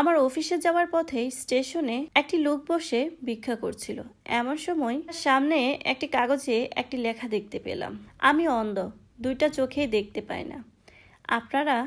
আমার অফিসে যাওয়ার পথে স্টেশনে একটি লোক বসে ভিক্ষা করছিল। এমন সময় সামনে একটি কাগজে একটি লেখা দেখতে পেলাম, আমি অন্ধ, দুইটা চোখেই দেখতে পাই না। আপনারা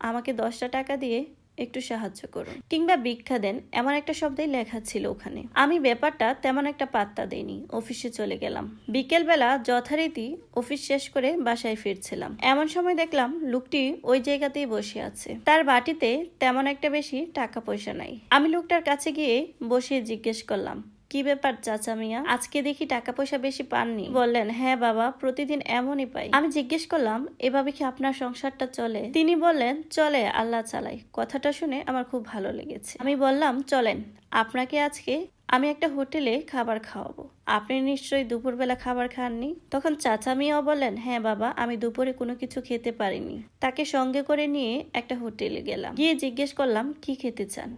আমাকে 10টা টাকা দিয়ে একটু সাহায্য করুন কিংবা ভিক্ষা দেন, এমন একটা শব্দই লেখা ছিল ওখানে। আমি ব্যাপারটা তেমন একটা পাত্তা দেইনি, অফিসে চলে গেলাম। বিকেলবেলা যথারীতি অফিস শেষ করে বাসায় ফিরছিলাম, এমন সময় দেখলাম লোকটি ওই জায়গাতেই বসে আছে। তার বাটিতে তেমন একটা বেশি টাকা পয়সা নাই। আমি লোকটার কাছে গিয়ে বসে জিজ্ঞেস করলাম, কি ব্যাপার চাচা মিয়া, আজকে দেখি টাকা পয়সা বেশি পাননি? বললেন, হ্যাঁ বাবা, প্রতিদিন এমনই পাই। আমি জিজ্ঞেস করলাম, এভাবে কি আপনার সংসারটা চলে? তিনি বললেন, চলে, আল্লাহ চালাই। কথাটা শুনে আমার খুব ভালো লেগেছে। আমি বললাম, চলেন, আপনাকে আজকে আমি একটা হোটেলে খাবার খাওয়াবো। আপনি নিশ্চয়ই দুপুরবেলা খাবার খাননি? তখন চাচা মিয়াও বললেন, হ্যাঁ বাবা, আমি দুপুরে কোনো কিছু খেতে পারিনি। তাকে সঙ্গে করে নিয়ে একটা হোটেলে গেলাম। গিয়ে জিজ্ঞেস করলাম, কি খেতে চান?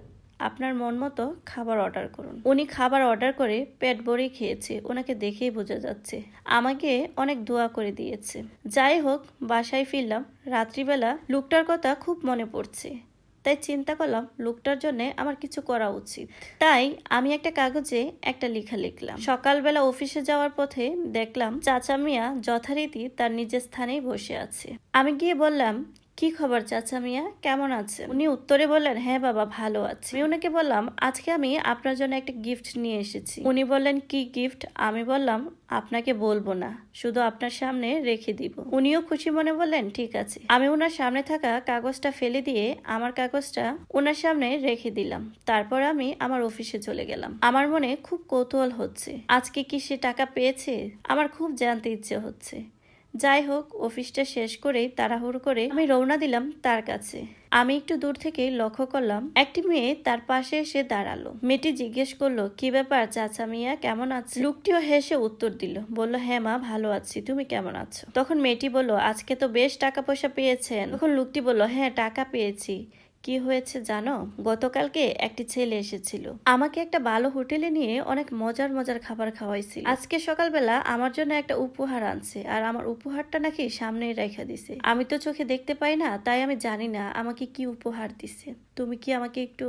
আপনার মন মতো খাবার অর্ডার করুন। উনি খাবার অর্ডার করে পেট ভরে খেয়েছে, ওনাকে দেখেই বোঝা যাচ্ছে। আমাকে অনেক দোয়া করে দিয়েছে। যাই হোক, বাসায় ফিরলাম। রাত্রিবেলা লোকটার কথা খুব মনে পড়ছে, তাই চিন্তা করলাম লোকটার জন্য আমার কিছু করা উচিত। তাই আমি একটা কাগজে একটা লেখা লিখলাম। সকালবেলা অফিসে যাওয়ার পথে দেখলাম চাচা মিয়া যথারীতি তার নিজের স্থানেই বসে আছে। আমি গিয়ে বললাম, কি খবর চাচা মিয়া, কেমন আছেন? উনি উত্তরে বললেন, হ্যাঁ বাবা, ভালো আছি। আমি ওনাকে বললাম, আজকে আমি আপনার জন্য একটা গিফট নিয়ে এসেছি। উনি বললেন, কি গিফট? আমি বললাম, আপনাকে বলবো না, শুধু আপনার সামনে রেখে দিব। উনিও খুশি মনে বললেন, ঠিক আছে। আমি ওনার সামনে থাকা কাগজটা ফেলে দিয়ে আমার কাগজটা ওনার সামনে রেখে দিলাম। তারপর আমি আমার অফিসে চলে গেলাম। আমার মনে খুব কৌতূহল হচ্ছে, আজকে কি সে টাকা পেয়েছে? আমার খুব জানতে ইচ্ছে হচ্ছে। যাই হোক, অফিসটা শেষ করেই তাড়াহুড়ো করে আমি রওনা দিলাম তার কাছে। আমি একটু দূর থেকে লক্ষ্য করলাম একটি মেয়ে তার পাশে এসে দাঁড়ালো। মেয়েটি জিজ্ঞেস করলো, কি ব্যাপার চাচা মিয়া, কেমন আছে? লোকটিও হেসে উত্তর দিল, বলল, হ্যাঁ মা, ভালো আছি, তুমি কেমন আছো? তখন মেয়েটি বলল, আজকে তো বেশ টাকা পয়সা পেয়েছেন। তখন লোকটি বলল, হ্যাঁ টাকা পেয়েছি। কি হয়েছে জানো? গতকালকে একটি ছেলে এসেছিল, আমাকে একটা ভালো হোটেলে নিয়ে অনেক মজার মজার খাবার খাওয়াইছিল। আজকে সকালবেলা আমার জন্য একটা উপহার আনছে, আর আমার উপহারটা নাকি সামনেই রেখে দিছে। আমি তো চোখে দেখতে পাই না, তাই আমি জানি না আমাকে কি উপহার দিছে। তুমি কি আমাকে একটু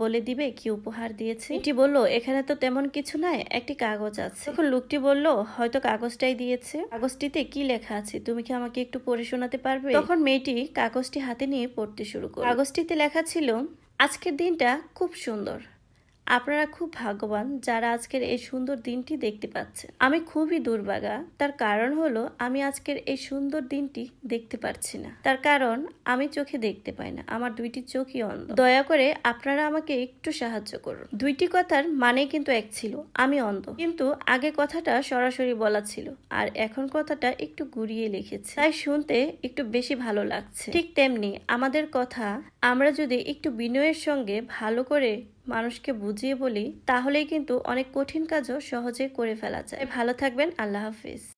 বলে দিবে কি উপহার দিয়েছে? এটি বলল, এখানে তো তেমন কিছু নাই, একটি কাগজ আছে। তখন লোকটি বলল, হয়তো কাগজটাই দিয়েছে। কাগজটিতে কি লেখা আছে তুমি কি আমাকে একটু পড়ে শোনাতে পারবে? তখন মেয়েটি কাগজটি হাতে নিয়ে পড়তে শুরু করল। কাগজটিতে লেখা ছিল, আজকের দিনটা খুব সুন্দর। আপনারা খুব ভাগ্যবান যারা আজকের এই সুন্দর দিনটি দেখতে পাচ্ছেন। আমি খুবই দুর্ভাগা, তার কারণ হলো আমি আজকের এই সুন্দর দিনটি দেখতে পারছি না। তার কারণ আমি চোখে দেখতে পাই না, আমার দুইটি চোখই অন্ধ। দয়া করে আপনারা আমাকে একটু সাহায্য করুন। দুইটি কথার মানে কিন্তু এক ছিল, আমি অন্ধ, কিন্তু আগে কথাটা সরাসরি বলা ছিল, আর এখন কথাটা একটু ঘুরিয়ে লিখেছে, তাই শুনতে একটু বেশি ভালো লাগছে। ঠিক তেমনি আমাদের কথা আমরা যদি একটু বিনয়ের সঙ্গে ভালো করে মানুষকে বুঝিয়ে বলি, তাহলেই কিন্তু অনেক কঠিন কাজও সহজে করে ফেলা যায়। ভালো থাকবেন, আল্লাহ হাফিজ।